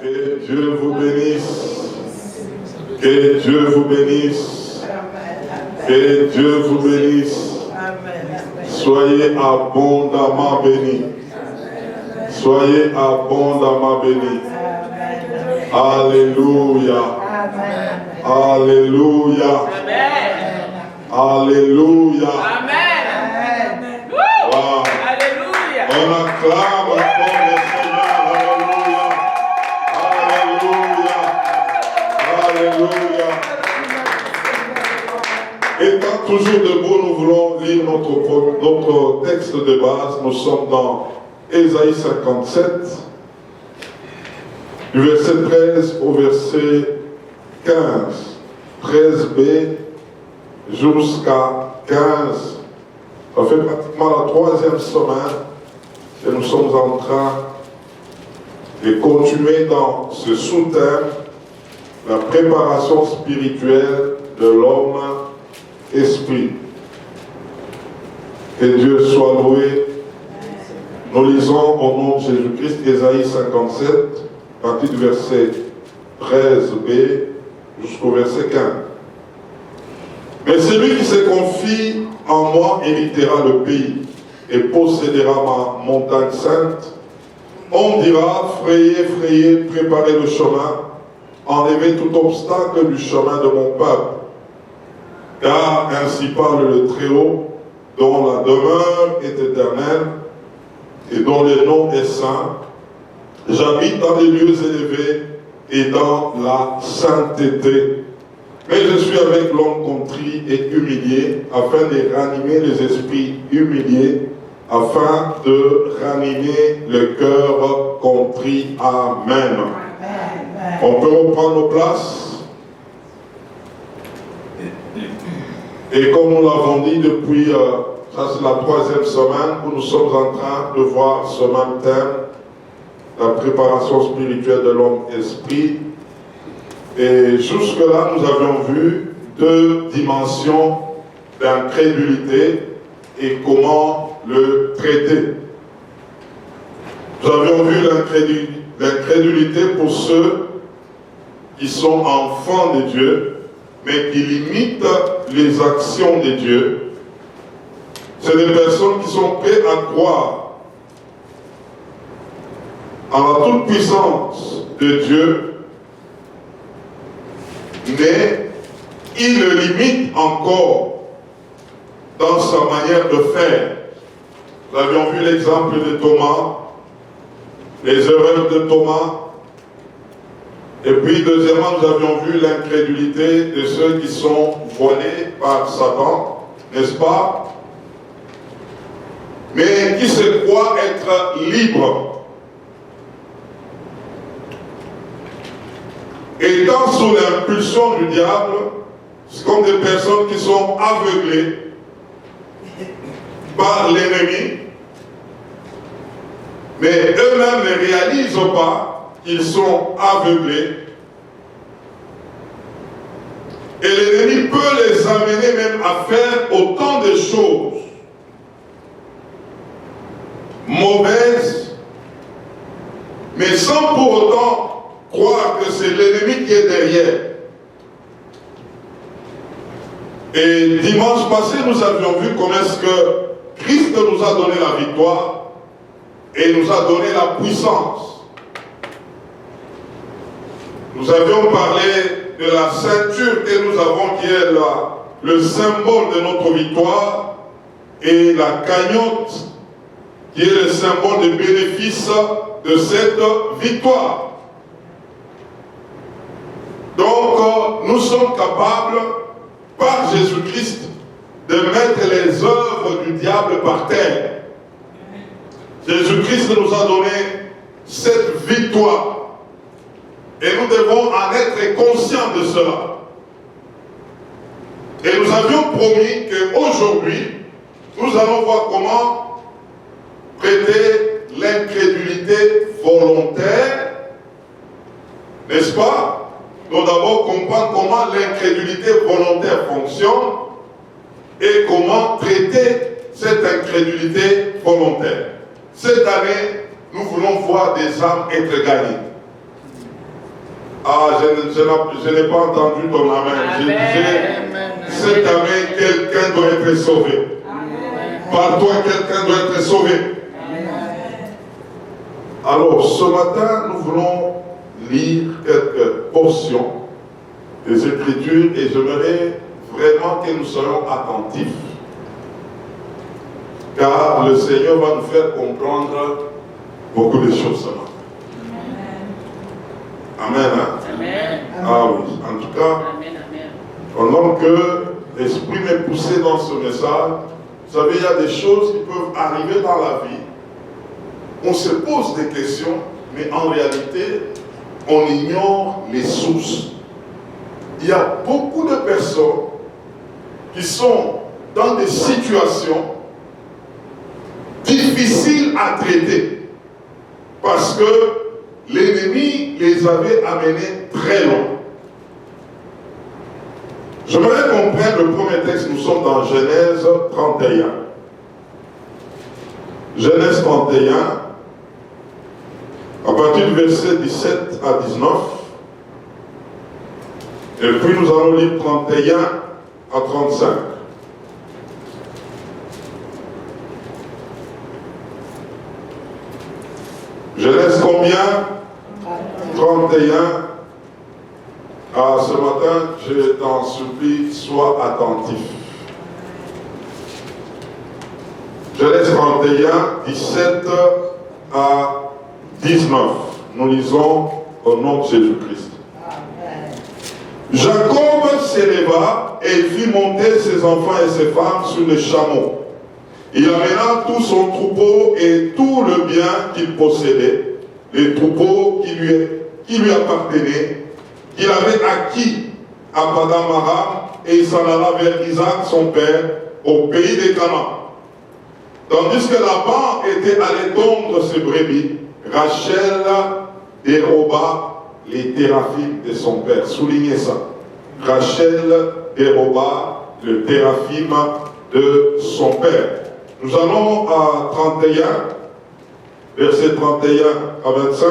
Que Dieu vous bénisse. Que Dieu vous bénisse. Que Dieu vous bénisse. Soyez abondamment bénis. Soyez abondamment bénis. Alléluia. Alléluia. Alléluia. Wow. On acclame encore le Seigneur. Alléluia. Alléluia. Alléluia. Étant toujours debout, nous voulons lire notre texte de base. Nous sommes dans Ésaïe 57, du verset 13 au verset 15. 13b jusqu'à 15. Ça fait pratiquement la 3e semaine que nous sommes en train de continuer dans ce sous-thème, la préparation spirituelle de l'homme-esprit. Que Dieu soit loué. Nous lisons au nom de Jésus-Christ, Ésaïe 57, à partir du verset 13b jusqu'au verset 15. Mais celui qui se confie en moi héritera le pays et possédera ma montagne sainte. On dira, frayez, frayez, préparez le chemin, enlevez tout obstacle du chemin de mon peuple. Car ainsi parle le Très-Haut, dont la demeure est éternelle et dont le nom est saint. J'habite dans les lieux élevés et dans la sainteté. Mais je suis avec l'homme contrit et humilié, afin de ranimer les esprits humiliés, afin de ranimer le cœur contrit. Amen. On peut reprendre nos places. Et comme nous l'avons dit depuis, ça c'est la 3e semaine, où nous sommes en train de voir ce même thème, la préparation spirituelle de l'homme-esprit. Et jusque-là, nous avions vu 2 dimensions d'incrédulité et comment le traiter. Nous avions vu l'incrédulité pour ceux qui sont enfants de Dieu, mais qui limitent les actions de Dieu. C'est des personnes qui sont prêtes à croire en la toute-puissance de Dieu, mais il le limite encore dans sa manière de faire. Nous avions vu l'exemple de Thomas, les erreurs de Thomas, et puis deuxièmement, nous avions vu l'incrédulité de ceux qui sont voilés par Satan, n'est-ce pas? Mais qui se croient être libres. Étant sous l'impulsion du diable, c'est comme des personnes qui sont aveuglées par l'ennemi, mais eux-mêmes ne réalisent pas qu'ils sont aveuglés. Et l'ennemi peut les amener même à faire autant de choses mauvaises, mais sans pour autant croire que c'est l'ennemi qui est derrière. Et dimanche passé, nous avions vu comment est-ce que Christ nous a donné la victoire et nous a donné la puissance. Nous avions parlé de la ceinture que nous avons qui est le symbole de notre victoire et la cagnotte qui est le symbole de bénéfice de cette victoire. Donc, nous sommes capables, par Jésus-Christ, de mettre les œuvres du diable par terre. Jésus-Christ nous a donné cette victoire. Et nous devons en être conscients de cela. Et nous avions promis qu'aujourd'hui, nous allons voir comment traiter l'incrédulité volontaire, n'est-ce pas? Nous devons d'abord comprendre comment l'incrédulité volontaire fonctionne et comment traiter cette incrédulité volontaire. Cette année, nous voulons voir des âmes être gagnées. Ah, je n'ai pas entendu ton amen. Je disais, cette année, quelqu'un doit être sauvé. Par toi, quelqu'un doit être sauvé. Alors, ce matin, nous voulons lire quelques portions des Écritures et j'aimerais vraiment que nous soyons attentifs. Car le Seigneur va nous faire comprendre beaucoup de choses ce matin. Amen. Hein? Amen. Ah oui, en tout cas, pendant que l'Esprit m'est poussé dans ce message, vous savez, il y a des choses qui peuvent arriver dans la vie. On se pose des questions, mais en réalité, on ignore les sources. Il y a beaucoup de personnes qui sont dans des situations difficiles à traiter parce que l'ennemi les avait amenés très loin. J'aimerais qu'on prenne le premier texte, nous sommes dans Genèse 31. Genèse 31, à partir du verset 17 à 19. Et puis nous allons lire 31 à 35. Genèse combien? 31. Ah, ce matin, je t'en supplie, sois attentif. Genèse 31, 17 à 19. Nous lisons au nom de Jésus-Christ. Jacob s'éleva et fit monter ses enfants et ses femmes sur les chameaux. Il amena tout son troupeau et tout le bien qu'il possédait, les troupeaux qui lui appartenaient, qu'il avait acquis à Padam-Aram, et il s'en alla vers Isaac, son père, au pays des Canaan. Tandis que Laban était allé tondre ses brebis, Rachel déroba les théraphim de son père. Soulignez ça. Rachel déroba le téraphim de son père. Nous allons à 31, verset 31 à 25.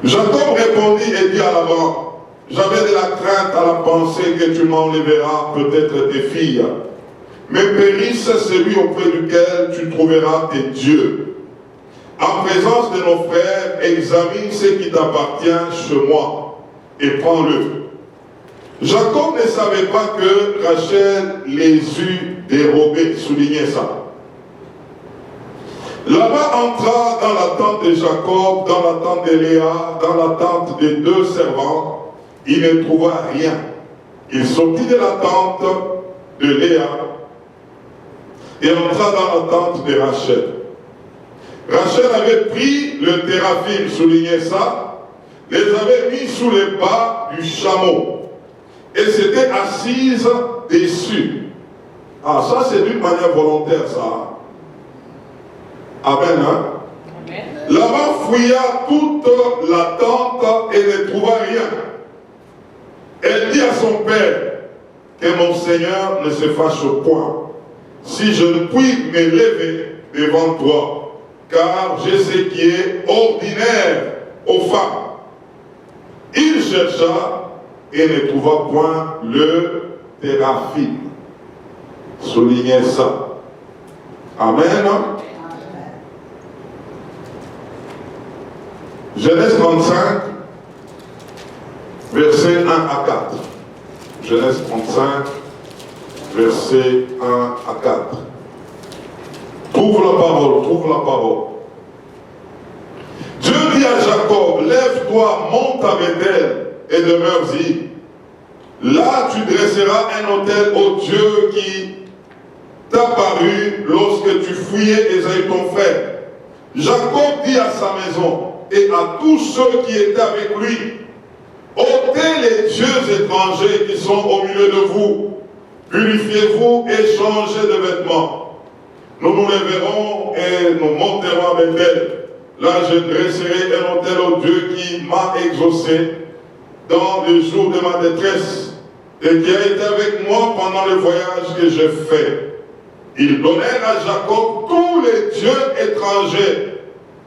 Jacob répondit et dit à Laban, j'avais de la crainte à la pensée que tu m'enlèveras peut-être tes filles, mais périsse celui auprès duquel tu trouveras tes dieux. En présence de nos frères, examine ce qui t'appartient chez moi et prends-le. Jacob ne savait pas que Rachel les eut dérobés. Soulignez ça. Là-bas entra dans la tente de Jacob, dans la tente de Léa, dans la tente des deux servants. Il ne trouva rien. Il sortit de la tente de Léa et entra dans la tente de Rachel. Rachel avait pris le téraphim, soulignez ça, les avait mis sous les pas du chameau et s'était assise dessus. Ah, ça c'est d'une manière volontaire, ça. Amen, hein? Amen. Là-bas fouilla toute la tente et ne trouva rien. Elle dit à son père, que mon Seigneur ne se fâche point, si je ne puis me lever devant toi, car je sais qui est ordinaire aux femmes. Il chercha et ne trouva point le téraphim. Soulignez ça. Amen. Genèse 35, versets 1 à 4. Genèse 35, versets 1 à 4. Trouve la parole, trouve la parole. Dieu dit à Jacob, lève-toi, monte à Bethel et demeure-y. Là, tu dresseras un autel au Dieu qui t'a paru lorsque tu fouillais Ésaü ton frère. Jacob dit à sa maison et à tous ceux qui étaient avec lui, ôtez les dieux étrangers qui sont au milieu de vous, purifiez-vous et changez de vêtements. Nous nous lèverons et nous monterons à Bethel. Là, je dresserai un autel au Dieu qui m'a exaucé dans les jours de ma détresse et qui a été avec moi pendant le voyage que j'ai fait. Ils donnèrent à Jacob tous les dieux étrangers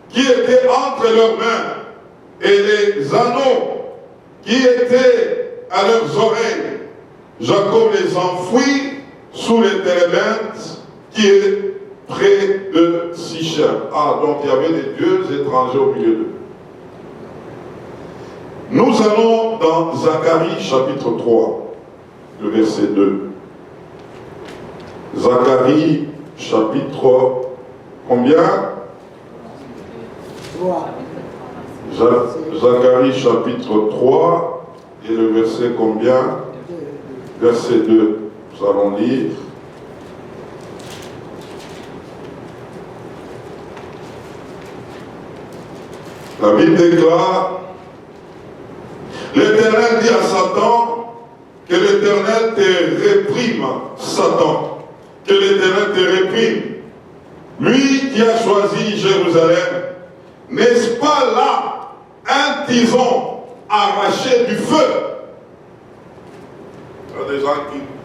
qui étaient entre leurs mains et les anneaux qui étaient à leurs oreilles, Jacob les enfouit sous les térébintes qui est près de Sichem. Ah, donc il y avait des dieux étrangers au milieu d'eux. Nous allons dans Zacharie chapitre 3, le verset 2. Zacharie chapitre combien? 3. Zacharie chapitre 3 et le verset combien? Verset 2. Nous allons lire. La Bible déclare: l'Éternel dit à Satan, que l'Éternel te réprime, Satan, que l'Éternel te réprime. Lui qui a choisi Jérusalem, n'est-ce pas là un tison arraché du feu? Il y a des gens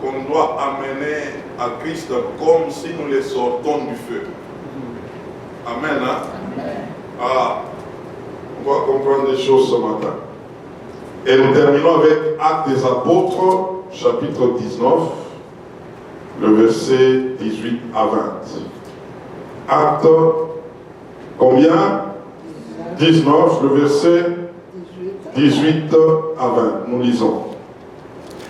qu'on doit amener à Christ comme si nous les sortons du feu. Amen, hein? Amen. Ah, on va comprendre des choses ce matin. Et nous terminons avec Actes des Apôtres, chapitre 19, le verset 18 à 20. Actes, combien? 19, le verset 18 à 20. Nous lisons.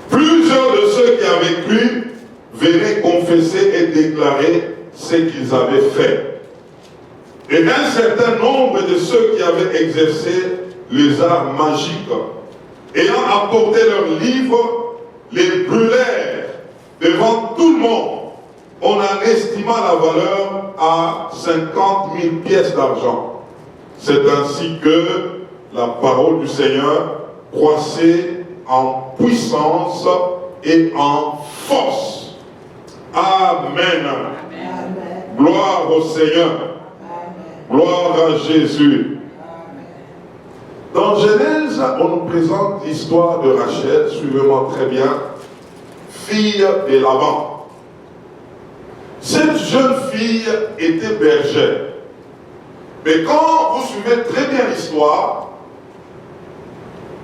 Plusieurs de ceux qui avaient cru venaient confesser et déclarer ce qu'ils avaient fait. Et un certain nombre de ceux qui avaient exercé les arts magiques, ayant apporté leurs livres, les brûlèrent devant tout le monde. On en estima la valeur à 50 000 pièces d'argent. C'est ainsi que la parole du Seigneur croissait en puissance et en force. Amen. Amen. Gloire au Seigneur. Amen. Gloire à Jésus. Amen. Dans Genèse, on nous présente l'histoire de Rachel, suivez-moi très bien, fille de Laban. Cette jeune fille était bergère. Mais quand vous suivez très bien l'histoire,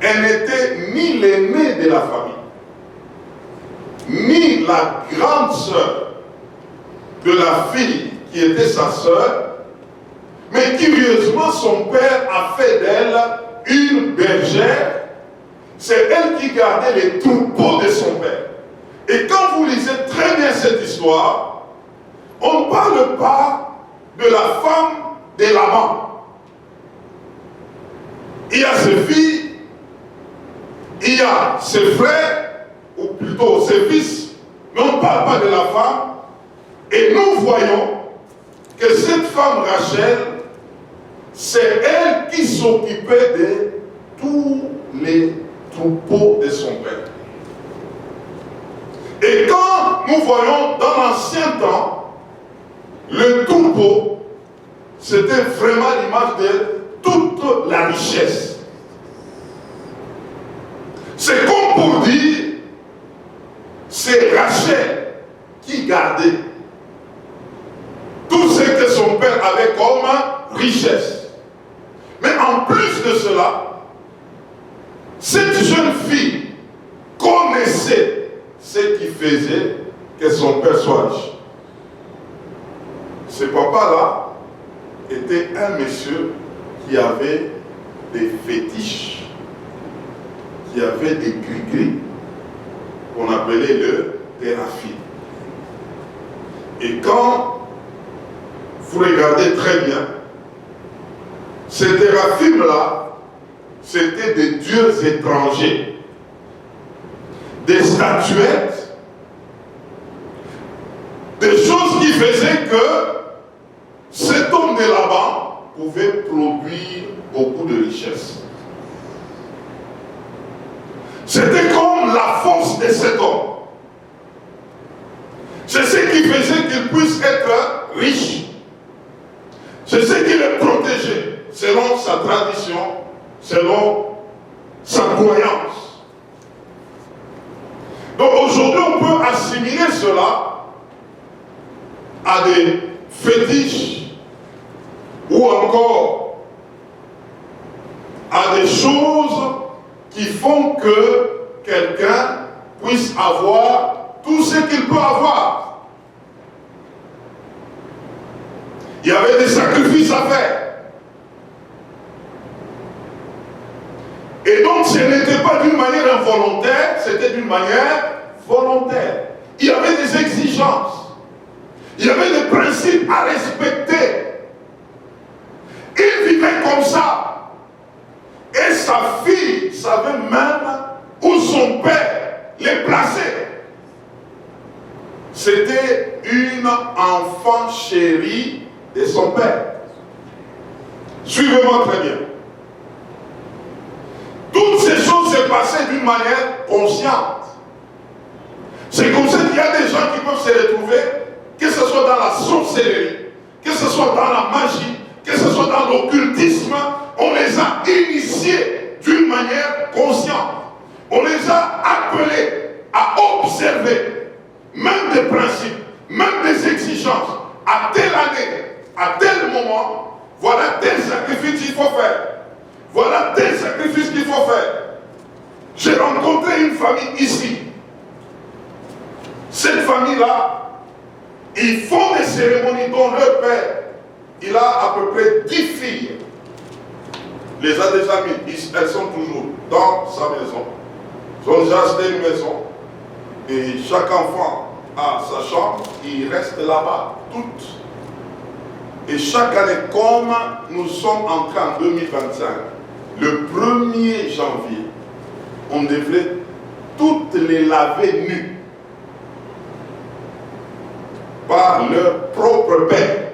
elle n'était ni l'aînée de la famille, ni la grande sœur de la fille qui était sa sœur, mais curieusement son père a fait d'elle une bergère. C'est elle qui gardait les troupeaux de son père. Et quand vous lisez très bien cette histoire, on ne parle pas de la femme de Laban. Il y a ses filles, il y a ses frères, ou plutôt ses fils, mais on ne parle pas de la femme. Et nous voyons que cette femme Rachel, c'est elle qui s'occupait de tous les troupeaux de son père. Et quand nous voyons dans l'ancien temps, le troupeau, c'était vraiment l'image de toute la richesse. C'est comme pour dire, c'est Rachel qui gardait tout ce que son père avait comme richesse. Mais en plus de cela, cette jeune fille connaissait ce qui faisait que son père soit riche. Ce papa-là était un monsieur qui avait des fétiches, qui avait des gris-gris, qu'on appelait le théraphile. Et quand vous regardez très bien, ces téraphiles-là, c'était des dieux étrangers, des statuettes, des choses qui faisaient que cet homme de Laban pouvait produire beaucoup de richesses. C'était comme la force de cet homme. C'est ce qui faisait qu'il puisse être riche. C'est ce qui le protégeait, selon sa tradition, selon sa croyance. Donc aujourd'hui, on peut assimiler cela à des fétiches ou encore à des choses qui font que quelqu'un puisse avoir tout ce qu'il peut avoir. Il y avait des sacrifices à faire. Et donc ce n'était pas d'une manière involontaire, c'était d'une manière volontaire. Il y avait des exigences. Il y avait des principes à respecter. Il vivait comme ça. Et sa fille savait même où son père les plaçait. C'était une enfant chérie de son père. Suivez-moi très bien. Toutes ces choses se passaient d'une manière consciente. C'est comme ça qu'il y a des gens qui peuvent se retrouver, que ce soit dans la sorcellerie, que ce soit dans la magie, que ce soit dans l'occultisme, on les a initiés d'une manière consciente. On les a appelés à observer, même des principes, même des exigences. À telle année, à tel moment, voilà tel sacrifice qu'il faut faire. Voilà tel sacrifice qu'il faut faire. J'ai rencontré une famille ici. Cette famille-là, ils font des cérémonies dont leur père, il a à peu près 10 filles. Les a déjà mis, elles sont toujours dans sa maison. Ils ont déjà acheté une maison. Et chaque enfant a sa chambre, il reste là-bas, toutes. Et chaque année, comme nous sommes entrés en 2025, le 1er janvier, on devrait toutes les laver nues par leur propre père.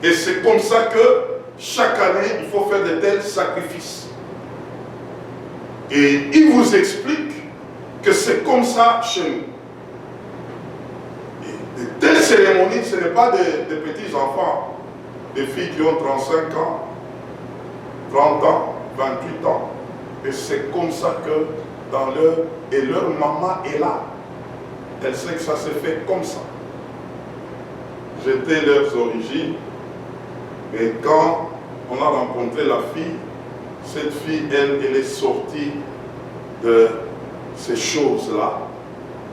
Et c'est comme ça que chaque année, il faut faire de tels sacrifices. Et il vous explique que c'est comme ça chez nous. Et de telles cérémonies, ce n'est pas des petits enfants, des filles qui ont 35 ans, 30 ans, 28 ans. Et c'est comme ça que dans leur maman est là. Elle sait que ça s'est fait comme ça. J'étais leurs origines. Et quand on a rencontré la fille, cette fille, elle est sortie de ces choses-là,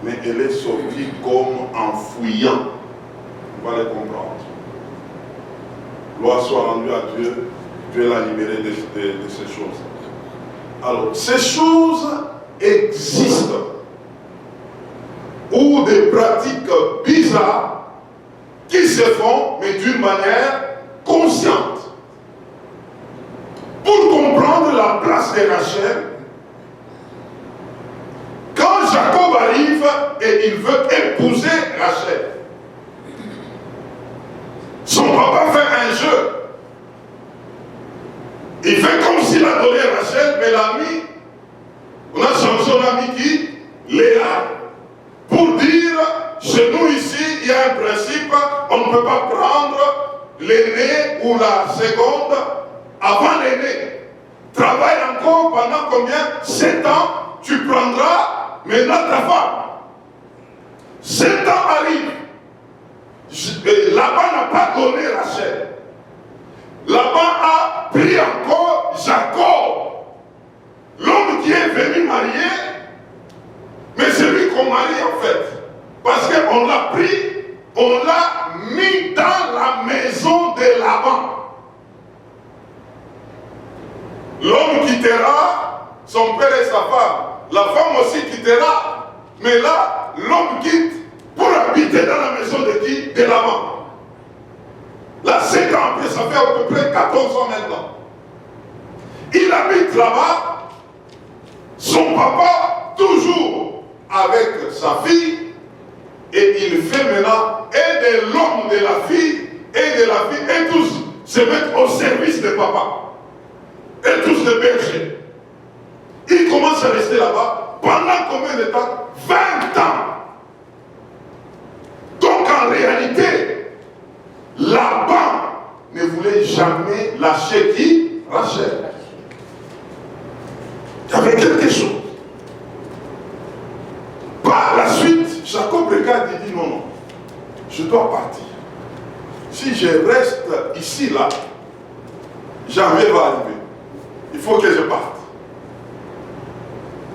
mais elle est sortie comme en fouillant. On va les comprendre. Gloire soit rendue à Dieu. Dieu l'a libérée de ces choses. Alors, ces choses existent. Ou des pratiques bizarres qui se font, mais d'une manière consciente. Pour comprendre la place de Rachel, quand Jacob arrive et il veut épouser Rachel, son papa fait un jeu. Il fait comme s'il a donné Rachel, mais l'ami, on a changé, on a mis qui? Léa. Pour dire, chez nous ici, il y a un principe, on ne peut pas prendre l'aîné ou la seconde avant l'aîné. Travaille encore pendant combien? 7 ans, tu prendras maintenant ta femme. 7 ans arrivent. Laban n'a pas donné Rachel. Laban a pris encore Jacob, l'homme qui est venu marier, mais c'est lui qu'on marie en fait. Parce qu'on l'a pris, on l'a mis dans la maison de Laban. L'homme quittera son père et sa femme. La femme aussi quittera. Mais là, l'homme quitte pour habiter dans la maison de qui? De Laban. Là, 5 ans après, ça fait à peu près 14 ans maintenant. Il habite là-bas, son papa toujours avec sa fille, et il fait maintenant et de l'homme de la fille, et de la fille, et tous se mettent au service de papa. Et tous les bergers. Il commence à rester là-bas pendant combien de temps? 20 ans. Donc en réalité, Laban ne voulait jamais lâcher qui? Rachel. Il y avait quelque chose. Par la suite, Jacob regarde et dit non, non, je dois partir. Si je reste ici, là, jamais va arriver. il faut que je parte.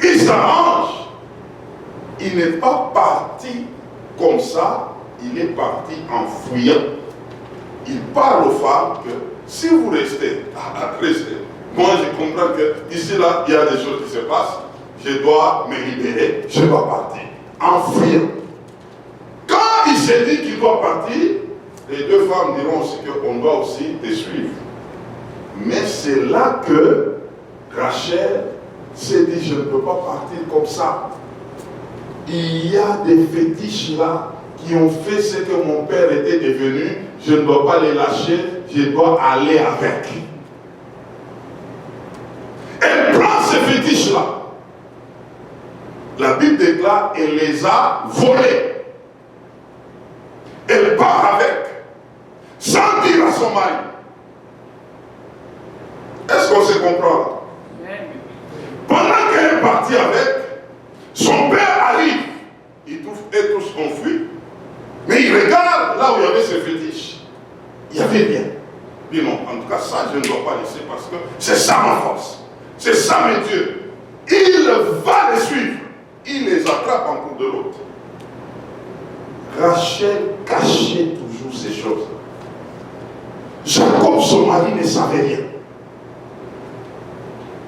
Il s'arrange. Il n'est pas parti comme ça, il est parti en fuyant. Il parle aux femmes que si vous restez, restez. Moi je comprends que ici là, il y a des choses qui se passent, je dois me libérer, je dois partir. En fuyant. Quand il s'est dit qu'il doit partir, les deux femmes diront aussi qu'on doit aussi te suivre. Mais c'est là que Rachel s'est dit, je ne peux pas partir comme ça. Il y a des fétiches là qui ont fait ce que mon père était devenu. Je ne dois pas les lâcher, je dois aller avec. Elle prend ces fétiches là. La Bible déclare, elle les a volés. Elle part avec, sans dire à son mari. Est-ce qu'on se comprend? Pendant qu'elle est partie avec, son père arrive. Ils tous enfuis. Mais il regarde là où il y avait ses fétiches. Il y avait rien. Il dit non, en tout cas ça je ne dois pas laisser parce que c'est ça ma force. C'est ça mes dieux. Il va les suivre. Il les attrape en cours de route. Rachel cachait toujours ces choses. Jacob, son mari, ne savait rien.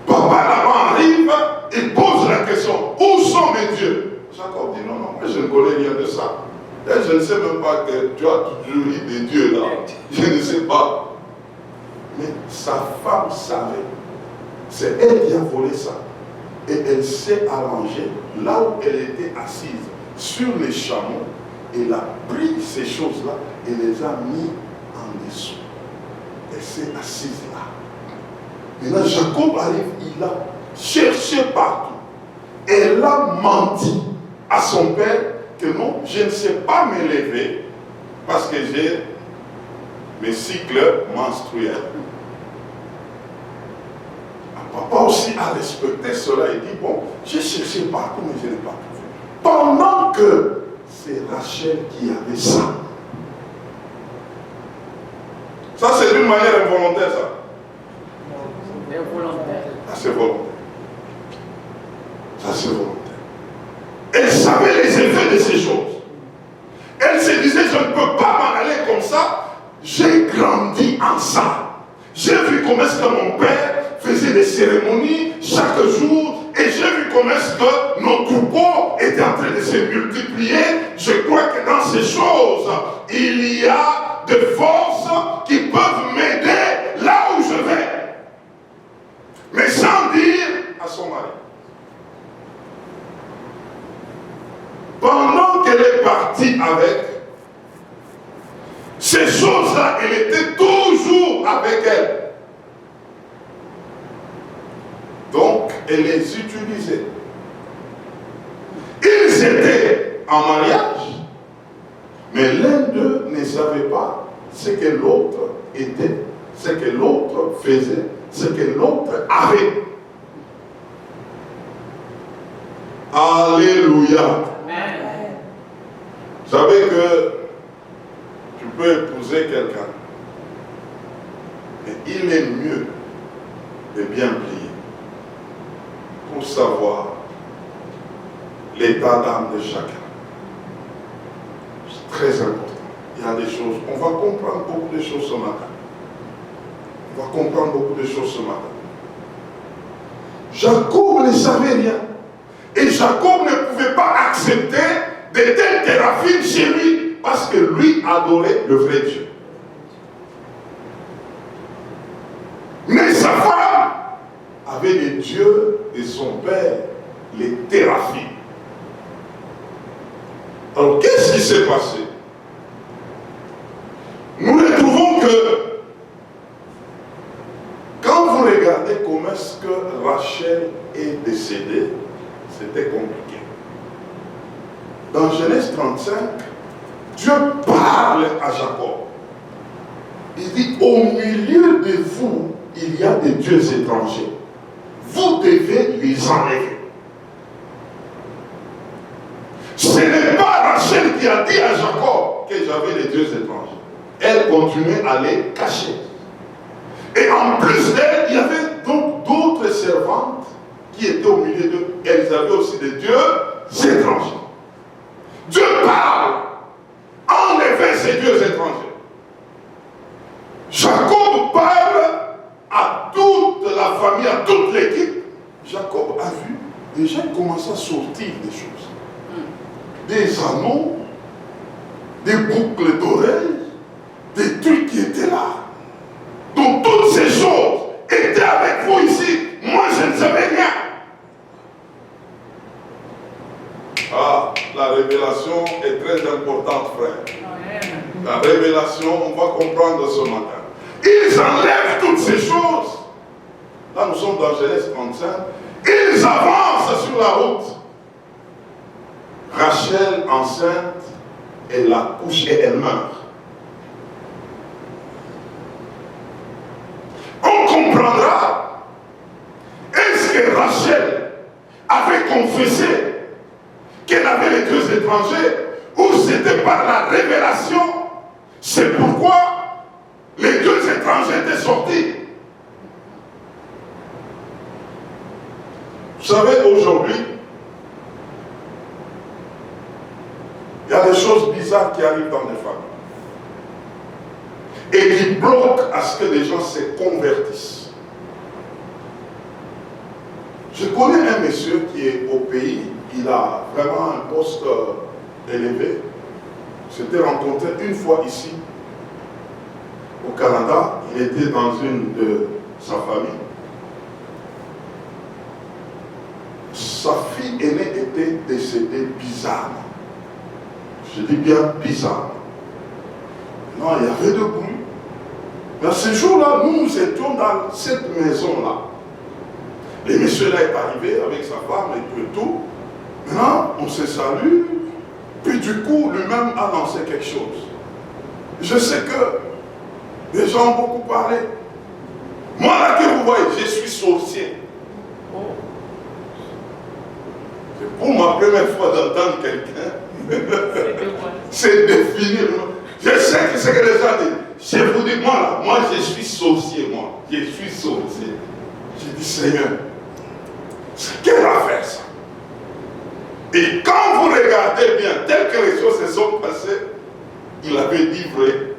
Papa là-bas arrive et pose la question, où sont mes dieux? Jacob dit non, non, moi je ne connais rien de ça. Et je ne sais même pas que tu as toujours eu des dieux là. Je ne sais pas. Mais sa femme savait. C'est elle qui a volé ça. Et elle s'est arrangée là où elle était assise, sur les chameaux. Elle a pris ces choses-là et les a mis en dessous. Elle s'est assise là. Maintenant, Jacob arrive, il a cherché partout. Elle a menti à son père que non, je ne sais pas me lever parce que j'ai mes cycles menstruels. Papa aussi a respecté cela et dit, bon, j'ai cherché partout, mais je n'ai pas trouvé. Pendant que c'est Rachel qui avait ça. Ça, c'est d'une manière involontaire, ça. Involontaire. Ça, c'est volontaire. Ça, c'est volontaire. Elle savait les effets de ces choses. Elle se disait, je ne peux pas m'en aller comme ça. J'ai grandi en ça. J'ai vu comment est-ce que mon père faisait des cérémonies chaque jour et j'ai vu comment est-ce que nos troupeaux étaient en train de se multiplier. Je crois que dans ces choses, il y a des forces qui peuvent m'aider là où je vais. Mais sans dire à son mari. Pendant qu'elle est partie avec, ces choses-là, elle était toujours avec elle. Donc, elle les utilisait. Ils étaient en mariage, mais l'un d'eux ne savait pas ce que l'autre était, ce que l'autre faisait, ce que l'autre avait. Alléluia. Amen. Vous savez que tu peux épouser quelqu'un, mais il est mieux de bien plier pour savoir l'état d'âme de chacun. C'est très important. Il y a des choses, on va comprendre beaucoup de choses ce matin. On va comprendre beaucoup de choses ce matin. Jacob ne savait rien. Et Jacob ne pouvait pas accepter de telles téraphines chez lui parce que lui adorait le vrai Dieu. Mais sa femme avait les dieux de son père, les téraphines. Alors qu'est-ce qui s'est passé? Nous retrouvons que quand vous regardez comment est-ce que Rachel est décédée, c'était compliqué. Dans Genèse 35, Dieu parle à Jacob. Il dit, au milieu de vous, il y a des dieux étrangers. Vous devez les enlever. Ce n'est pas Rachel qui a dit à Jacob que j'avais des dieux étrangers. Elle continuait à les cacher. Et en plus d'elle, il y avait donc d'autres des dieux étrangers. Dieu parle. Enlevez ces dieux étrangers. Jacob parle à toute la famille, à toute l'équipe. Jacob a vu, déjà il commence à sortir des choses. Des anneaux, des boucles d'oreilles, des trucs qui étaient là. Donc toutes ces choses étaient avec vous ici. Moi je ne savais rien. Ah, la révélation est très importante, frère. La révélation, on va comprendre ce matin. Ils enlèvent toutes ces choses. Là, nous sommes dans Genèse 35. Ils avancent sur la route. Rachel, enceinte, elle accouche et elle meurt. On comprendra. Est-ce que Rachel avait confessé qu'elle avait les dieux étrangers ou c'était par la révélation? C'est pourquoi les dieux étrangers étaient sortis. Vous savez, aujourd'hui, il y a des choses bizarres qui arrivent dans les familles et qui bloquent à ce que les gens se convertissent. Je connais un monsieur qui est au pays, il a vraiment un poste élevé. J'étais rencontré une fois ici, au Canada. Il était dans une de sa famille. Sa fille aînée était décédée bizarrement. Je dis bien bizarrement. Non, il y avait de bruit. Mais ce jour-là, nous étions dans cette maison-là. Et monsieur là est arrivé avec sa femme et tout. Maintenant, on se salue. Puis du coup, lui-même a lancé quelque chose. Je sais que les gens ont beaucoup parlé. Moi là que vous voyez, je suis sorcier. C'est pour ma première fois d'entendre quelqu'un. C'est défini. Je sais que c'est que les gens disent. Je vous dis, moi là, moi je suis sorcier, moi. Je suis sorcier. J'ai dit, Seigneur, c'est quelle affaire ça? Et quand vous regardez bien, tel que les choses se sont passées, il avait dit vrai.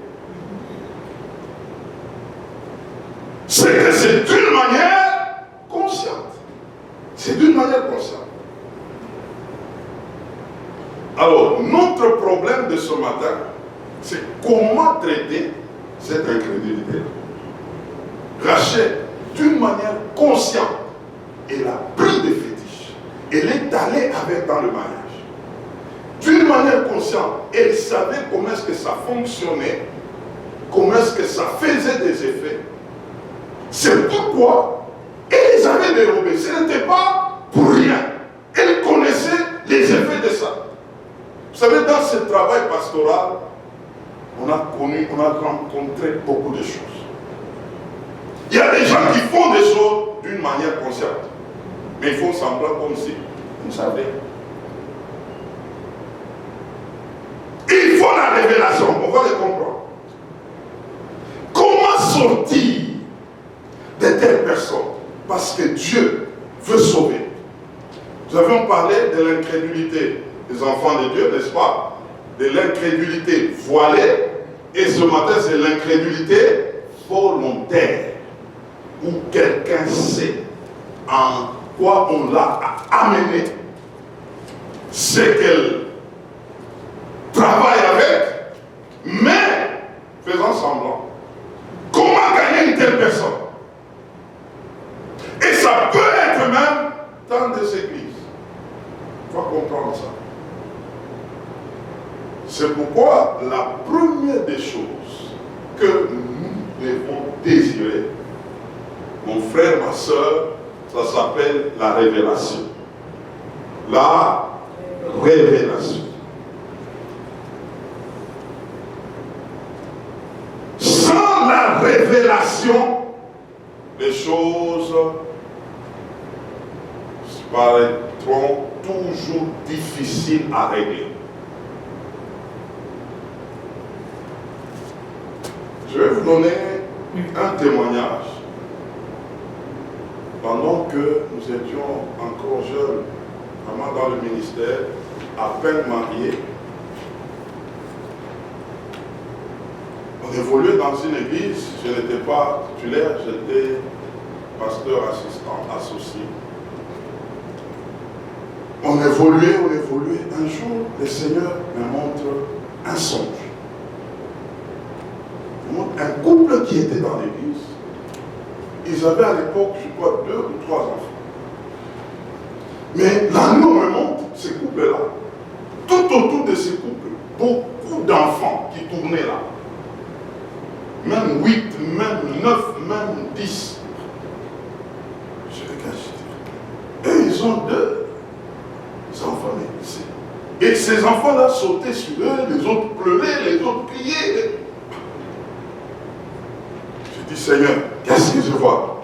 C'est que c'est d'une manière consciente. C'est d'une manière consciente. Alors, notre problème de ce matin, c'est comment traiter cette incrédulité. Rachel, d'une manière consciente, elle a pris des fétiches. Elle est allée avec dans le mariage. D'une manière consciente, elle savait comment est-ce que ça fonctionnait, comment est-ce que ça faisait des effets. C'est pourquoi elle les avait dérobés. Ce n'était pas pour rien. Elle connaissait les effets de ça. Vous savez, dans ce travail pastoral, on a rencontré beaucoup de choses. Il y a des gens qui font des choses d'une manière consciente. Mais ils font semblant comme si vous savez. Il faut la révélation, on va le comprendre. Comment sortir de telles personnes? Parce que Dieu veut sauver. Nous avions parlé de l'incrédulité des enfants de Dieu, n'est-ce pas? De l'incrédulité voilée. Et ce matin, c'est l'incrédulité volontaire. Où quelqu'un sait en quoi on l'a amené, c'est qu'elle travaille avec, mais faisant semblant. Comment gagner une telle personne? Et ça peut être même dans des églises. Il faut comprendre ça. C'est pourquoi la première des choses que nous devons désirer, mon frère, ma soeur, ça s'appelle la révélation. La révélation. Sans la révélation, les choses paraîtront toujours difficiles à régler. Je vais vous donner un témoignage. Pendant que nous étions encore jeunes, vraiment dans le ministère, à peine marié. On évoluait dans une église, je n'étais pas titulaire, j'étais pasteur assistant associé. On évoluait. Un jour, le Seigneur me montre un songe. Il me montre un couple qui était dans l'église. Ils avaient à l'époque, je crois, 2 ou 3 enfants. Mais l'anneau me montre ces couples-là. Tout autour de ces couples, beaucoup d'enfants qui tournaient là. Même 8, même 9, même 10. Je regarde, je dis. Et ils ont 2 enfants négligés. Et ces enfants-là sautaient sur eux, les autres pleuraient, les autres criaient. Je dis, Seigneur, qu'est-ce que je vois?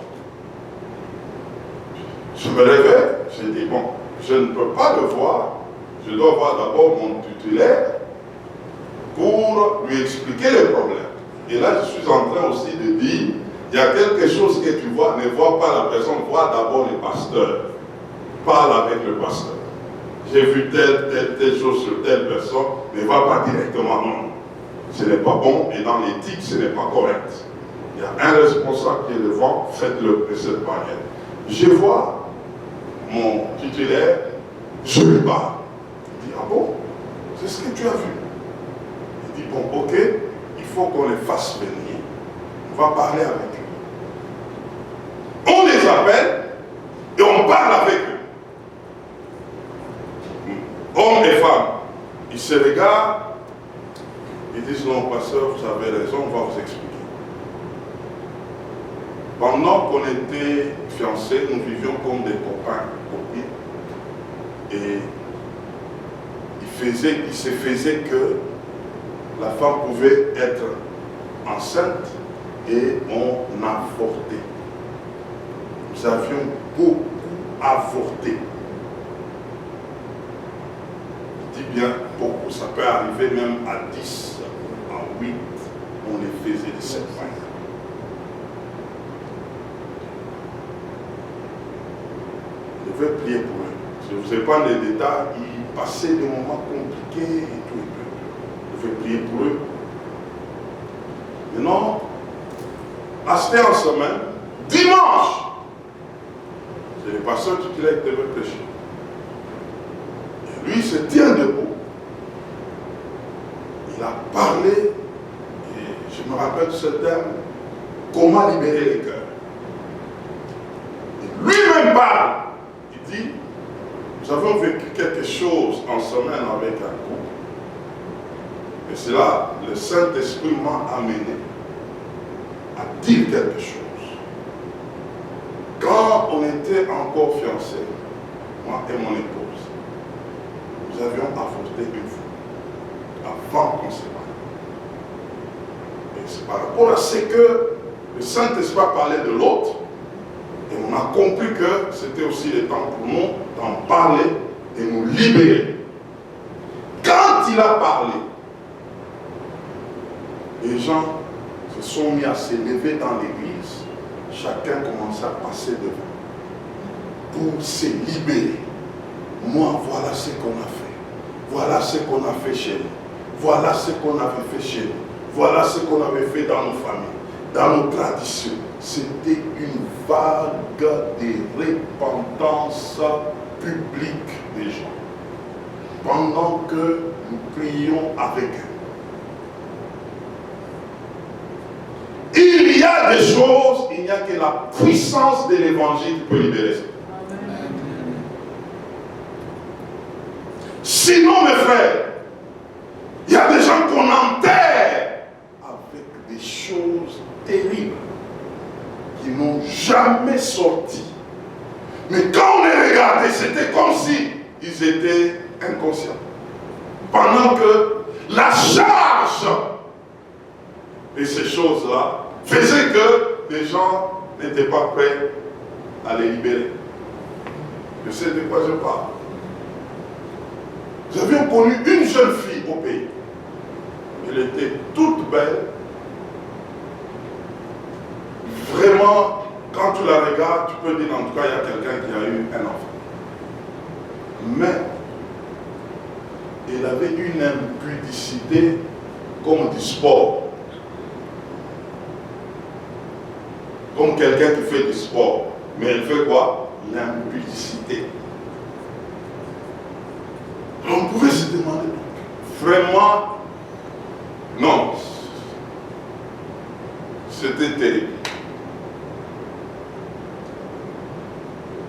Je me réveille, je dis, bon, je ne peux pas le voir, je dois voir d'abord mon titulaire pour lui expliquer le problème. Et là, je suis en train aussi de dire, il y a quelque chose que tu vois, ne vois pas la personne, vois d'abord le pasteur. Parle avec le pasteur. J'ai vu telle chose sur telle personne, ne va pas directement, non. Ce n'est pas bon et dans l'éthique, ce n'est pas correct. Il y a un responsable qui est devant, faites-le de cette manière. Je vois mon titulaire, je lui parle. Il dit, ah bon, c'est ce que tu as vu. Il dit, bon, ok, il faut qu'on les fasse venir. On va parler avec eux. On les appelle et on parle avec eux. Hommes et femmes, ils se regardent, ils disent, non, pasteur, vous avez raison, on va vous expliquer. Pendant qu'on était fiancés, nous vivions comme des copains, copines. Et il se faisait que la femme pouvait être enceinte et on avortait. Nous avions beaucoup avorté. Je dis bien beaucoup, ça peut arriver même à 10, à 8, on les faisait de cette manière. Je vais prier pour eux. Je ne vous ai pas les détails, ils passaient des moments compliqués et tout. Je vais prier pour eux. Maintenant, à cette en semaine, dimanche, c'est le pasteur titulaire qui devait prêcher. Et lui, il se tient debout. Il a parlé, et je me rappelle ce terme, comment libérer les cœurs. Et lui-même parle. Il dit, nous avons vécu quelque chose en semaine avec un couple. Et c'est là, le Saint-Esprit m'a amené à dire quelque chose. Quand on était encore fiancés, moi et mon épouse, nous avions avorté une fois, avant qu'on se marie. Et c'est par rapport à ce que le Saint-Esprit a parlé de l'autre, et on a compris que c'était aussi le temps pour nous d'en parler et nous libérer. Quand il a parlé, les gens se sont mis à se lever dans l'église. Chacun commençait à passer devant pour se libérer. Moi, voilà ce qu'on a fait. Voilà ce qu'on a fait chez nous. Voilà ce qu'on avait fait chez nous. Voilà ce qu'on avait fait dans nos familles, dans nos traditions. C'était une vague de repentance publique des gens. Pendant que nous prions avec eux. Il y a des choses, il n'y a que la puissance de l'évangile qui peut libérer ça. Sinon, mes frères, il y a des gens qu'on enterre avec des choses terribles qui n'ont jamais sorti. Mais quand on les regardait, c'était comme si ils étaient inconscients. Pendant que la charge de ces choses-là faisait que les gens n'étaient pas prêts à les libérer. Je sais de quoi je parle. Nous avions connu une jeune fille au pays. Elle était toute belle. Vraiment, quand tu la regardes, tu peux dire en tout cas, il y a quelqu'un qui a eu un enfant. Mais elle avait une impudicité comme du sport. Comme quelqu'un qui fait du sport. Mais elle fait quoi? L'impudicité. On pouvait se demander, vraiment, non, c'était terrible.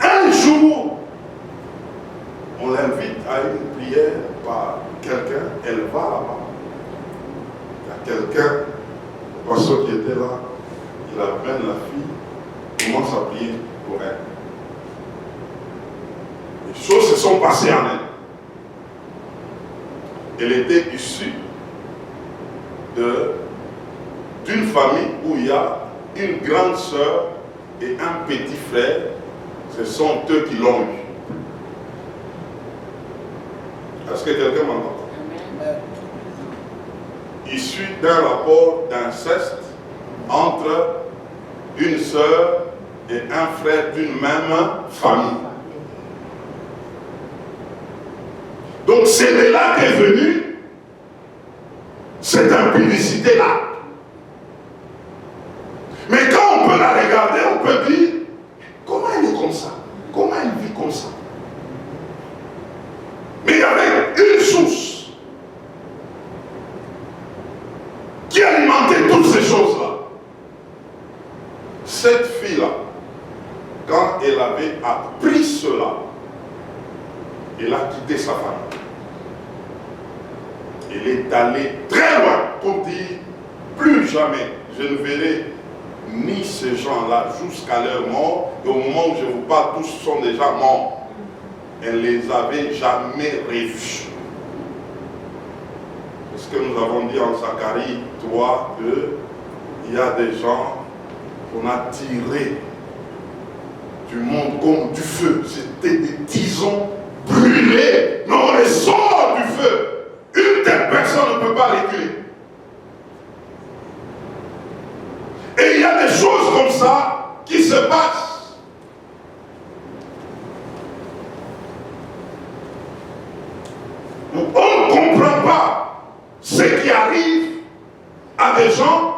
Un jour, on l'invite à une prière par quelqu'un, elle va là-bas. Il y a quelqu'un, le pasteur qui était là, il amène la fille, commence à prier pour elle. Les choses se sont passées en elle. Elle était issue d'une famille où il y a une grande sœur et un petit frère. Ce sont eux qui l'ont eu. Est-ce que quelqu'un m'entend? Issue d'un rapport d'inceste entre une sœur et un frère d'une même famille. Donc c'est de là qu'est venue cette impudicité-là. Mais quand on peut la regarder, on peut dire, comment elle est comme ça? Comment elle vit comme ça? Mais il y avait une source qui alimentait toutes ces choses-là. Cette fille-là, quand elle avait appris cela, elle a quitté sa famille. Elle est allée très loin pour dire, plus jamais je ne verrai ni ces gens-là jusqu'à leur mort, et au moment où je vous parle, tous sont déjà morts. Elle ne les avait jamais revus. Ce que nous avons dit en Zacharie 3, 2, il y a des gens qu'on a tirés du monde comme du feu. C'était des tisons brûlés, mais on les sort du feu. Une telle personne ne peut pas reculer. Et il y a des choses comme ça qui se passent. On ne comprend pas ce qui arrive à des gens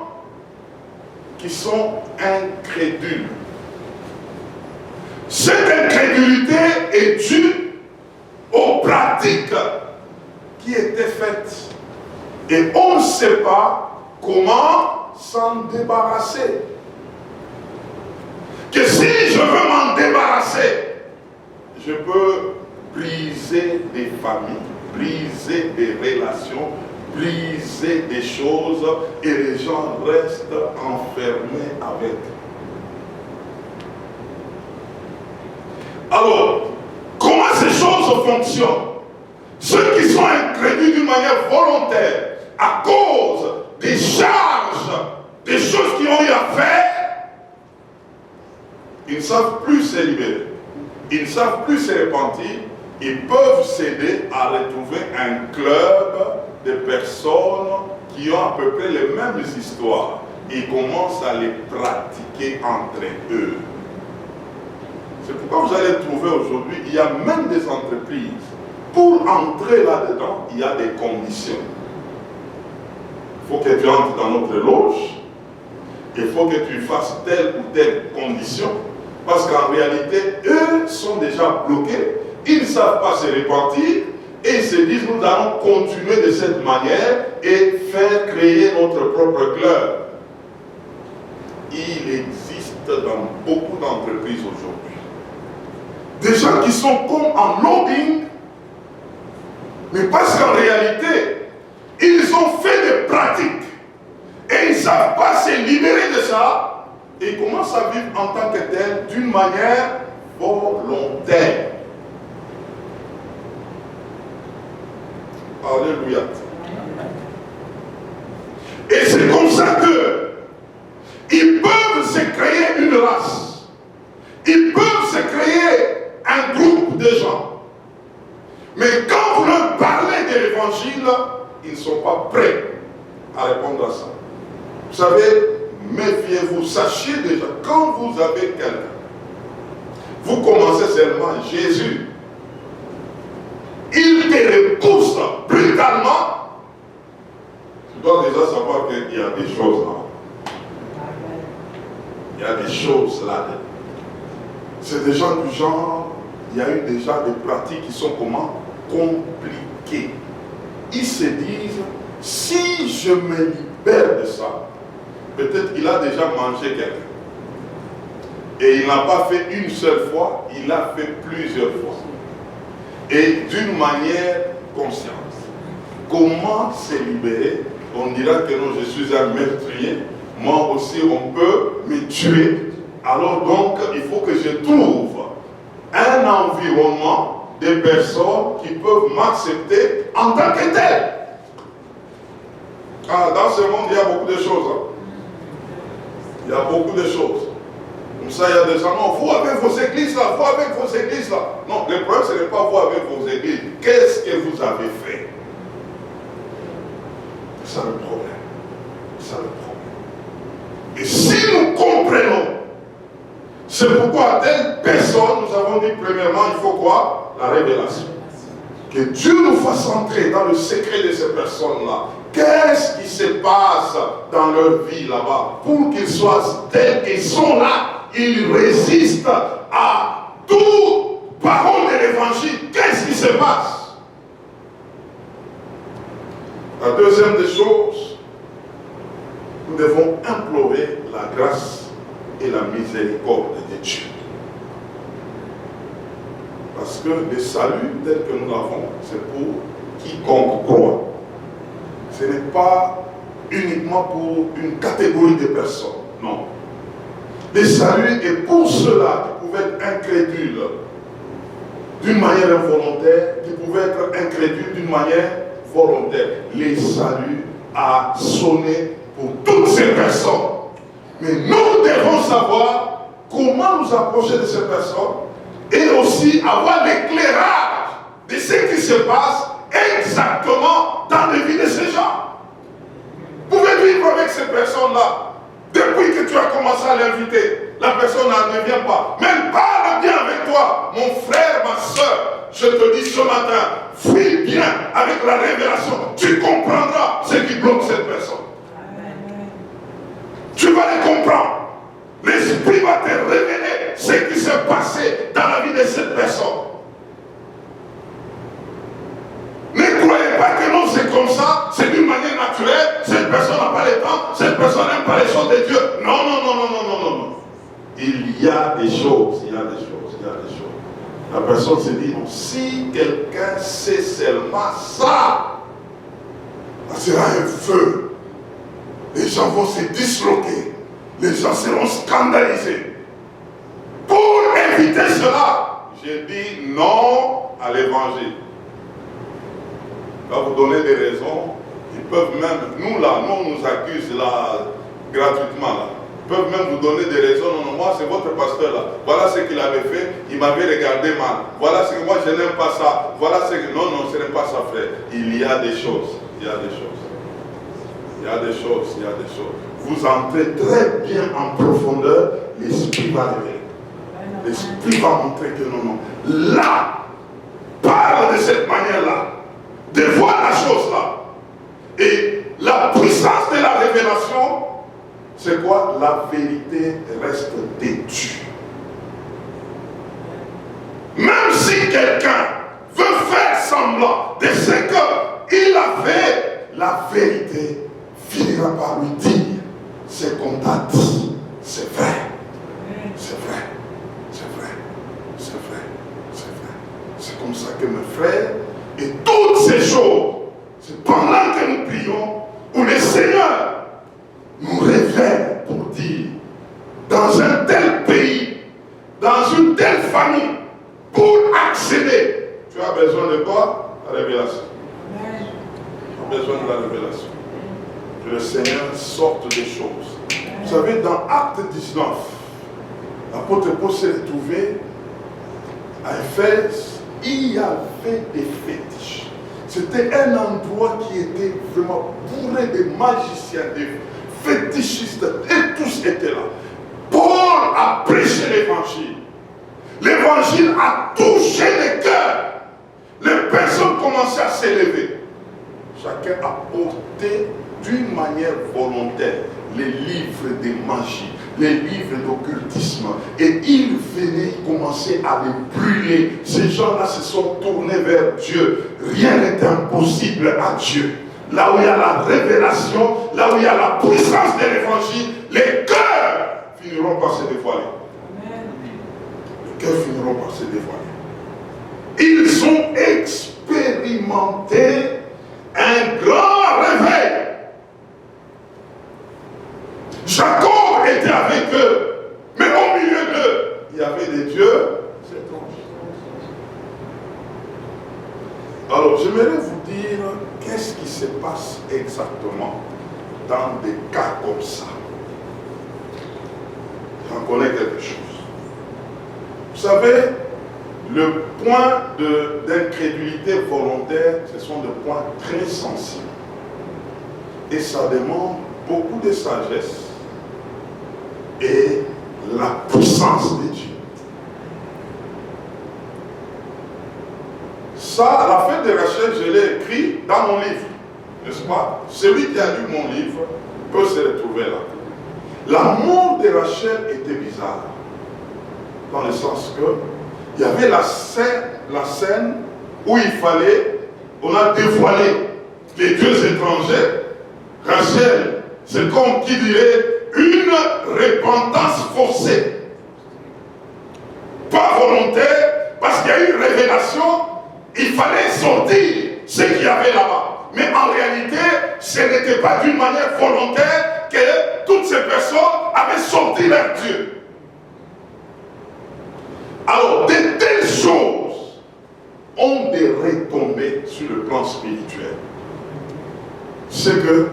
qui sont incrédules. Cette incrédulité est due aux pratiques qui étaient faites. Et on ne sait pas comment s'en débarrasser. Que si je veux m'en débarrasser, je peux briser des familles, briser des relations, briser des choses, et les gens restent enfermés avec. Alors, comment ces choses fonctionnent? Ceux qui sont incrédules d'une manière volontaire, à cause des charges, des choses qu'ils ont eu à faire, ils ne savent plus se libérer. Ils ne savent plus se repentir. Ils peuvent s'aider à retrouver un club de personnes qui ont à peu près les mêmes histoires. Ils commencent à les pratiquer entre eux. C'est pourquoi vous allez trouver aujourd'hui, il y a même des entreprises. Pour entrer là-dedans, il y a des conditions. Il faut que tu entres dans notre loge. Il faut que tu fasses telle ou telle condition. Parce qu'en réalité, eux sont déjà bloqués. Ils ne savent pas se repentir. Et ils se disent, nous allons continuer de cette manière et faire créer notre propre club. Il existe dans beaucoup d'entreprises aujourd'hui des gens qui sont comme en lobbying, mais parce qu'en réalité, ils ont fait des pratiques et ils ne savent pas se libérer de ça, et ils commencent à vivre en tant que tel d'une manière volontaire. Alléluia. Et c'est comme ça que ils peuvent se créer une race. Ils peuvent se créer un groupe de gens. Mais quand vous leur parlez de l'évangile, ils ne sont pas prêts à répondre à ça. Vous savez, méfiez-vous, sachez déjà, quand vous avez quelqu'un, vous commencez seulement Jésus. pousse brutalement, tu dois déjà savoir qu'il y a des choses là. Il y a des choses là. C'est des gens du genre, il y a eu déjà des pratiques qui sont comment? Compliquées. Ils se disent, si je me libère de ça, peut-être qu'il a déjà mangé quelqu'un. Et il n'a pas fait une seule fois, il l'a fait plusieurs fois. Et d'une manière consciente. Comment se libérer? On dira que non, je suis un meurtrier. Moi aussi, on peut me tuer. Alors donc, il faut que je trouve un environnement de personnes qui peuvent m'accepter en tant que tel. Ah, dans ce monde, il y a beaucoup de choses. Il y a beaucoup de choses. Comme ça, il y a des gens, non, vous avec vos églises là, vous avec vos églises là. Non, le problème, ce n'est pas vous avec vos églises. Qu'est-ce que vous avez fait? C'est ça le problème. C'est ça le problème. Et si nous comprenons, c'est pourquoi à telle personne, nous avons dit premièrement, il faut quoi? La révélation. Que Dieu nous fasse entrer dans le secret de ces personnes-là. Qu'est-ce qui se passe dans leur vie là-bas pour qu'ils soient tels qu'ils sont là? Ils résistent à tout parole de l'évangile. Qu'est-ce qui se passe? La deuxième des choses, nous devons implorer la grâce et la miséricorde de Dieu. Parce que le salut tel que nous l'avons, c'est pour quiconque croit. Ce n'est pas uniquement pour une catégorie de personnes, non. Le salut est pour ceux-là qui pouvaient être incrédules d'une manière involontaire, qui pouvaient être incrédules d'une manière volontaire. Le salut a sonné pour toutes ces personnes. Mais nous devons savoir comment nous approcher de ces personnes et aussi avoir l'éclairage de ce qui se passe exactement dans la vie de ces gens. Vous pouvez vivre avec ces personnes-là. Depuis que tu as commencé à l'inviter, la personne ne vient pas. Même parle bien avec toi. Mon frère, ma soeur, je te dis ce matin, vis bien avec la révélation. Tu comprendras ce qui bloque cette personne. Tu vas les comprendre. L'Esprit va te révéler ce qui s'est passé dans la vie de cette personne. Ne croyez pas que non, c'est comme ça, c'est d'une manière naturelle, cette personne n'a pas le temps, cette personne n'aime pas les choses de Dieu. Non, non, non, non, non, non, non, non. Il y a des choses, il y a des choses, il y a des choses. La personne se dit, non, si quelqu'un sait seulement ça, ça sera un feu. Les gens vont se disloquer. Les gens seront scandalisés. Pour éviter cela, j'ai dit non à l'évangile. Va vous donner des raisons. Ils peuvent même, nous là, nous on nous accuse là, gratuitement là. Ils peuvent même vous donner des raisons. Non, non, moi c'est votre pasteur là. Voilà ce qu'il avait fait. Il m'avait regardé mal. Voilà ce que moi je n'aime pas ça. Voilà ce que. Non, non, ce n'est pas ça, frère. Il y a des choses. Il y a des choses. Il y a des choses. Il y a des choses. Vous entrez très bien en profondeur. L'Esprit va révéler. L'Esprit va montrer que non, non. Là, parle de cette manière-là. De voir la chose là. Et la puissance de la révélation, c'est quoi? La vérité reste têtue. Même si quelqu'un veut faire semblant de ce qu'il a fait, la vérité finira par lui dire ce qu'on t'a dit, c'est vrai. C'est vrai. C'est vrai. C'est vrai. C'est vrai. C'est comme ça que mes frères, et toutes ces choses, c'est pendant que nous prions, où le Seigneur nous révèle pour dire, dans un tel pays, dans une telle famille, pour accéder, tu as besoin de quoi? La révélation. Tu as besoin de la révélation. Que le Seigneur sorte des choses. Vous savez, dans Acte 19, l'apôtre Paul s'est retrouvé à Éphèse. Il y avait des fétiches. C'était un endroit qui était vraiment bourré de magiciens, de fétichistes, et tous étaient là. Paul a prêché l'évangile. L'évangile a touché les cœurs. les personnes commençaient à s'élever. Chacun apportait d'une manière volontaire les livres de magie, les livres d'occultisme. Et ils venaient commencer à les brûler. Ces gens-là se sont tournés vers Dieu. Rien n'est impossible à Dieu. Là où il y a la révélation, là où il y a la puissance de l'évangile, les cœurs finiront par se dévoiler. Les cœurs finiront par se dévoiler. Ils ont expérimenté un grand réveil. Jacob était avec eux, mais au milieu d'eux, il y avait des dieux étranges. Alors, j'aimerais vous dire qu'est-ce qui se passe exactement dans des cas comme ça. J'en connais quelque chose. Vous savez, le point d'incrédulité volontaire, ce sont des points très sensibles. Et ça demande beaucoup de sagesse et la puissance de Dieu. Ça, la fête de Rachel, je l'ai écrit dans mon livre, n'est-ce pas? Celui qui a lu mon livre peut se retrouver là. La mort de Rachel était bizarre, dans le sens que il y avait la scène où il fallait, on a dévoilé les dieux étrangers. Rachel, c'est comme qui dirait une repentance forcée. Pas volontaire, parce qu'il y a eu une révélation, il fallait sortir ce qu'il y avait là-bas. Mais en réalité, ce n'était pas d'une manière volontaire que toutes ces personnes avaient sorti vers Dieu. Alors, de telles choses ont des retombées sur le plan spirituel. C'est que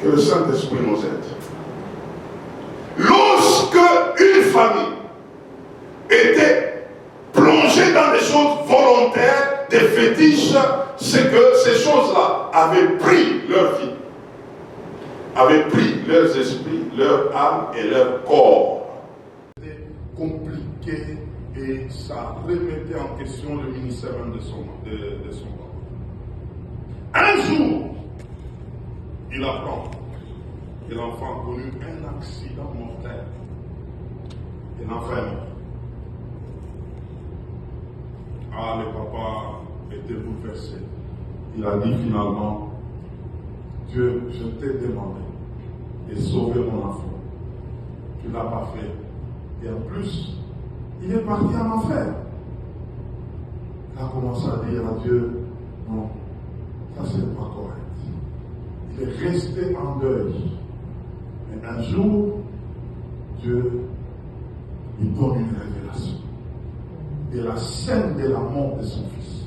le Saint-Esprit nous aide. Lorsque une famille était plongée dans des choses volontaires, des fétiches, c'est que ces choses-là avaient pris leur vie, avaient pris leurs esprits, leur âme et leur corps. C'était compliqué et ça remettait en question le ministère de son papa. Un jour, il apprend que l'enfant a connu un accident mortel. Et l'enfant est mort. Ah, le papa était bouleversé. Il a dit finalement, Dieu, je t'ai demandé de sauver mon enfant. Tu ne l'as pas fait. Et en plus, il est parti en enfer. Il a commencé à dire à Dieu, non, ça c'est pas correct. Il est resté en deuil. Mais un jour, Dieu lui donne une révélation. Et la scène de la mort de son fils.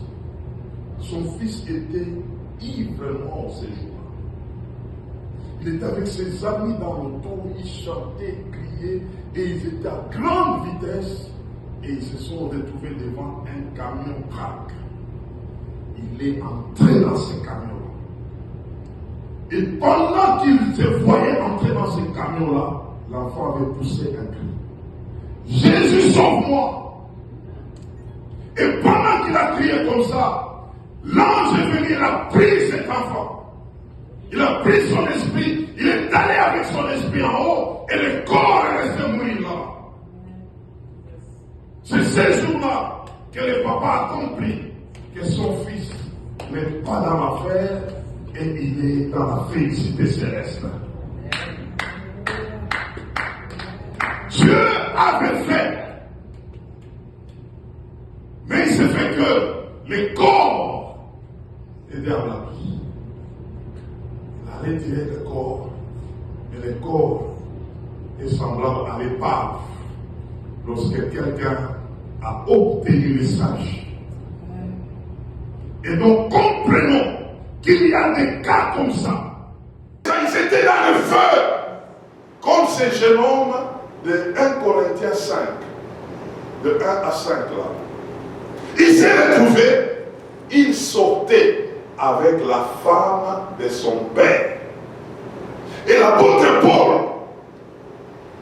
Son fils était ivrement ces jours-là. Il était avec ses amis dans l'auto, ils chantaient, criaient, et ils étaient à grande vitesse, et ils se sont retrouvés devant un camion crack. Il est entré dans ce camion-là. Et pendant qu'il se voyait entrer dans ce camion-là, l'enfant avait poussé un cri. Jésus, sauve-moi! Et pendant qu'il a crié comme ça, l'ange est venu, il a pris cet enfant. Il a pris son esprit, il est allé avec son esprit en haut, et le corps est resté mourir là. C'est ce jour-là que le papa a compris que son fils n'est pas dans l'affaire et il est dans la félicité céleste. Dieu avait fait. Mais il s'est fait que le corps était en la vie. Il allait tirer le corps, et le corps est semblable à l'épave lorsque quelqu'un a obtenu le message. Et donc comprenons qu'il y a des cas comme ça. Ils étaient dans le feu, comme ce jeune homme de 1 Corinthiens 5, de 1 à 5 là. Il s'est retrouvé, il sortait avec la femme de son père. Et l'apôtre Paul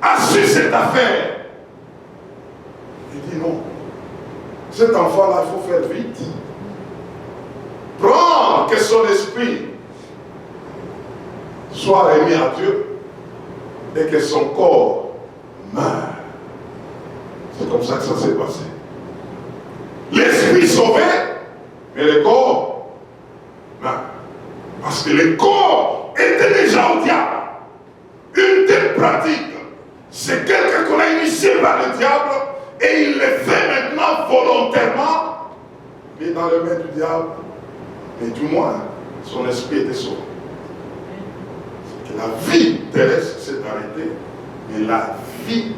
a su cette affaire. Il dit non, cet enfant-là, il faut faire vite. que son esprit soit remis à Dieu et que son corps meure. C'est comme ça que ça s'est passé. L'esprit sauvé, mais le corps meurt. Parce que le corps était déjà au diable. Une telle pratique, c'est quelqu'un qu'on a initié par le diable et il le fait maintenant volontairement, mais dans les mains du diable. Mais du moins, son esprit était sauvé. C'est que la vie terrestre s'est arrêtée, mais la vie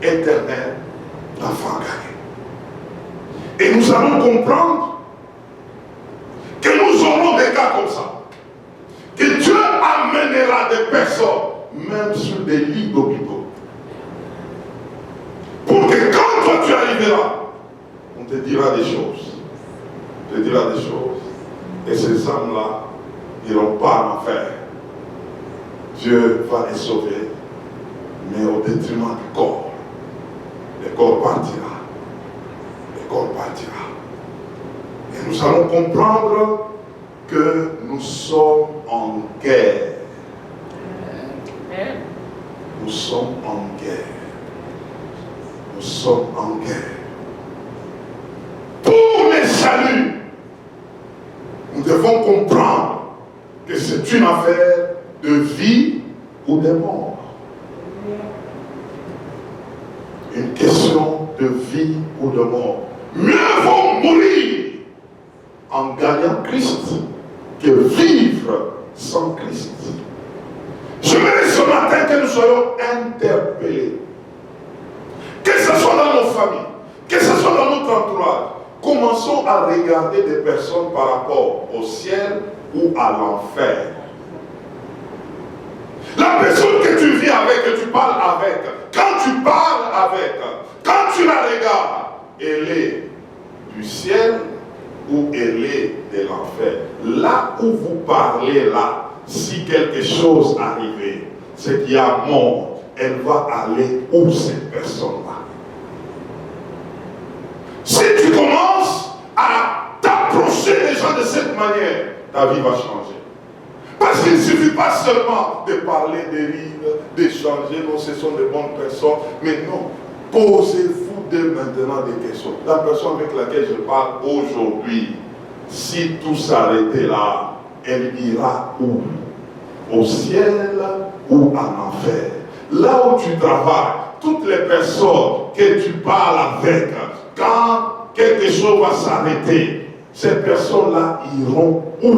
éternelle n'a pas gagné. Et nous allons comprendre que nous aurons des cas comme ça. Que Dieu amènera des personnes, même sur des lits d'hôpitaux. Pour que quand toi tu arriveras, on te dira des choses. On te dira des choses. Et ces âmes-là n'iront pas en enfer. Dieu va les sauver, mais au détriment du corps. Le corps partira. Le corps partira. Et nous allons comprendre que nous sommes en guerre. Nous sommes en guerre. Nous sommes en guerre. Pour le salut, nous devons comprendre que c'est une affaire de vie ou de mort. Une question de vie ou de mort. Mieux vaut mourir en gagnant Christ que vivre sans Christ. Je voudrais ce matin que nous soyons interpellés. Que ce soit dans nos familles, que ce soit dans notre entourage, commençons à regarder des personnes par rapport au ciel ou à l'enfer. La personne que tu vis avec, que tu parles avec, quand tu parles avec, quand tu la regardes, elle est du ciel ou elle est de l'enfer. Là où vous parlez là, si quelque chose arrivait, c'est qu'il y a mort, elle va aller où cette personne-là? Si tu commences à t'approcher des gens de cette manière, ta vie va changer. Parce qu'il ne suffit pas seulement de parler, de rire, d'échanger, non, ce sont de bonnes personnes, mais non, posez-vous dès maintenant des questions. La personne avec laquelle je parle aujourd'hui, si tout s'arrêtait là, elle ira où? Au ciel ou en enfer? Là où tu travailles, toutes les personnes que tu parles avec, quand quelque chose va s'arrêter, ces personnes-là iront où?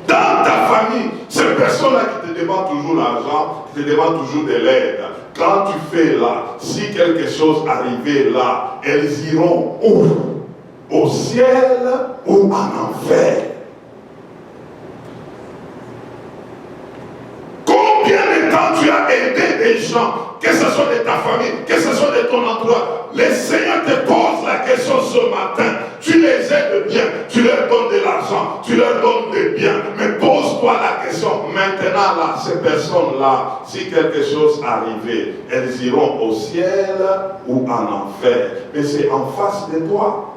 Dans ta famille, ces personnes-là qui te demandent toujours l'argent, qui te demandent toujours de l'aide, quand tu fais là, si quelque chose arrivait là, elles iront où? Au ciel ou en enfer? Combien de temps tu as aidé des gens, que ce soit de ta famille, que ce soit de ton entourage? Le Seigneur te pose la question ce matin. Tu les aides bien, tu leur donnes de l'argent, tu leur donnes des biens, mais pose-toi la question maintenant là, ces personnes-là, si quelque chose arrivait, elles iront au ciel ou en enfer? Mais c'est en face de toi.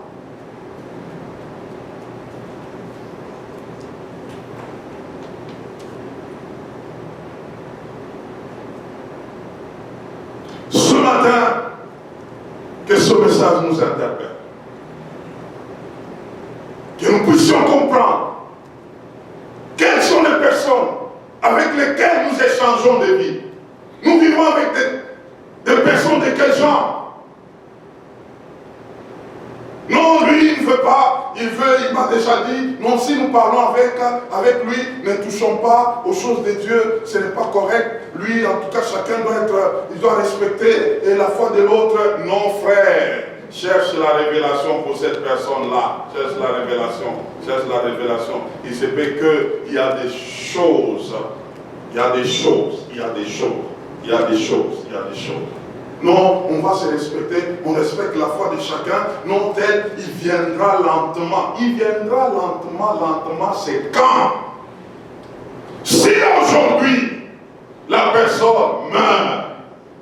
Ce matin, que ce message nous interpelle. Que nous puissions comprendre quelles sont les personnes avec lesquelles nous échangeons de vie. Nous vivons avec des personnes de quel genre? Non, lui, il ne veut pas, il m'a déjà dit, non, si nous parlons avec lui, ne touchons pas aux choses de Dieu, ce n'est pas correct. Lui, en tout cas, chacun doit respecter la foi de l'autre. Non, frère, cherche la révélation pour cette personne-là. Cherche la révélation, cherche la révélation. Il se peut qu'il y a des choses, il y a des choses, il y a des choses, il y a des choses, il y a des choses. Non, on va se respecter, on respecte la foi de chacun. Non, tel, il viendra lentement. Il viendra lentement, c'est quand? Si aujourd'hui, la personne meurt,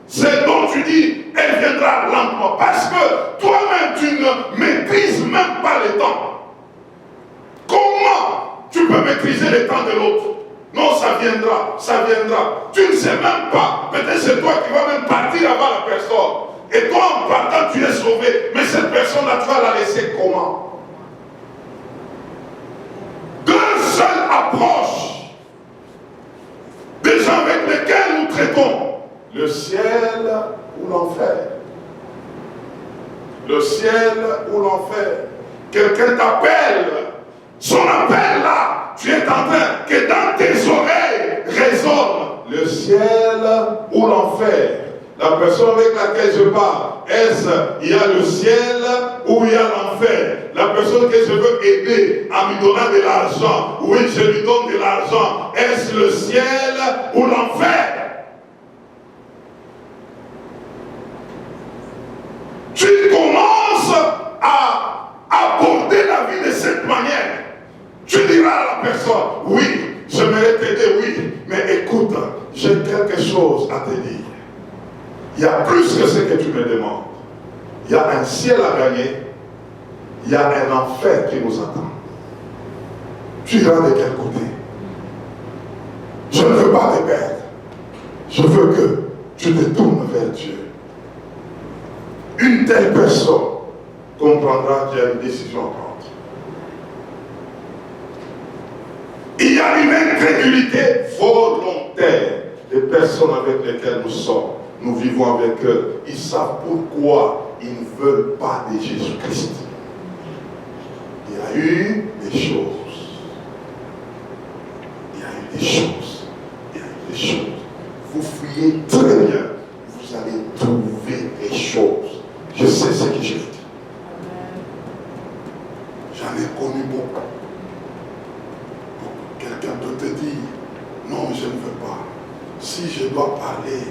c'est dont tu dis, elle viendra lentement. Parce que toi-même, tu ne maîtrises même pas le temps. Comment maîtriser le temps de l'autre. Non, ça viendra, ça viendra. Tu ne sais même pas. Peut-être c'est toi qui vas même partir avant la personne. Et toi, en partant, tu es sauvé. Mais cette personne-là, tu vas la laisser comment? Deux seules approches des gens avec lesquels nous traitons. Le ciel ou l'enfer. Le ciel ou l'enfer. Quelqu'un t'appelle. Son appel là, tu es en train que dans tes oreilles résonne le ciel ou l'enfer. La personne avec laquelle je parle, est-ce il y a le ciel ou il y a l'enfer? La personne que je veux aider en lui donnant de l'argent, oui, je lui donne de l'argent, est-ce le ciel ou l'enfer? Tu commences à aborder la vie de cette manière. Tu diras à la personne, oui, j'aimerais t'aider, oui, mais écoute, j'ai quelque chose à te dire. Il y a plus que ce que tu me demandes. Il y a un ciel à gagner, il y a un enfer qui nous attend. Tu iras de quel côté? Je ne veux pas te perdre. Je veux que tu te tournes vers Dieu. Une telle personne comprendra qu'il y a une décision à prendre. Il y a une incrédulité volontaire des personnes avec lesquelles nous sommes. Nous vivons avec eux. Ils savent pourquoi ils ne veulent pas de Jésus-Christ. Il y a eu des choses. Il y a eu des choses. Il y a eu des choses. Vous fouillez très bien. Vous allez trouver des choses. Je sais ce que je vous dis. J'en ai connu beaucoup. Quelqu'un peut te dire, non, je ne veux pas. Si je dois parler,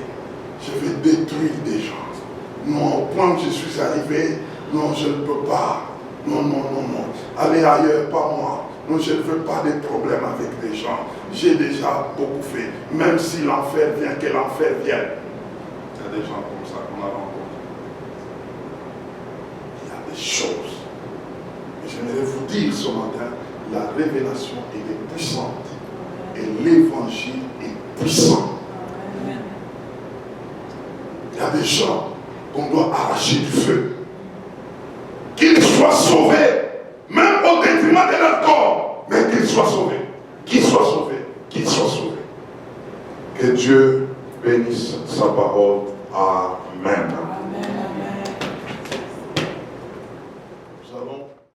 je vais détruire des gens. Non, au point où je suis arrivé, non, je ne peux pas. Non, non, non, non. Allez ailleurs, pas moi. Non, je ne veux pas de problèmes avec les gens. J'ai déjà beaucoup fait. Même si l'enfer vient, que l'enfer vienne. Il y a des gens comme ça qu'on a rencontrés. Il y a des choses. Et j'aimerais vous dire ce matin, la révélation est puissante. Et l'évangile est puissant. Il y a des gens qu'on doit arracher du feu. Qu'ils soient sauvés, même au détriment de leur corps, mais qu'ils soient sauvés. Qu'ils soient sauvés. Qu'ils soient sauvés. Que Dieu bénisse sa parole. Amen.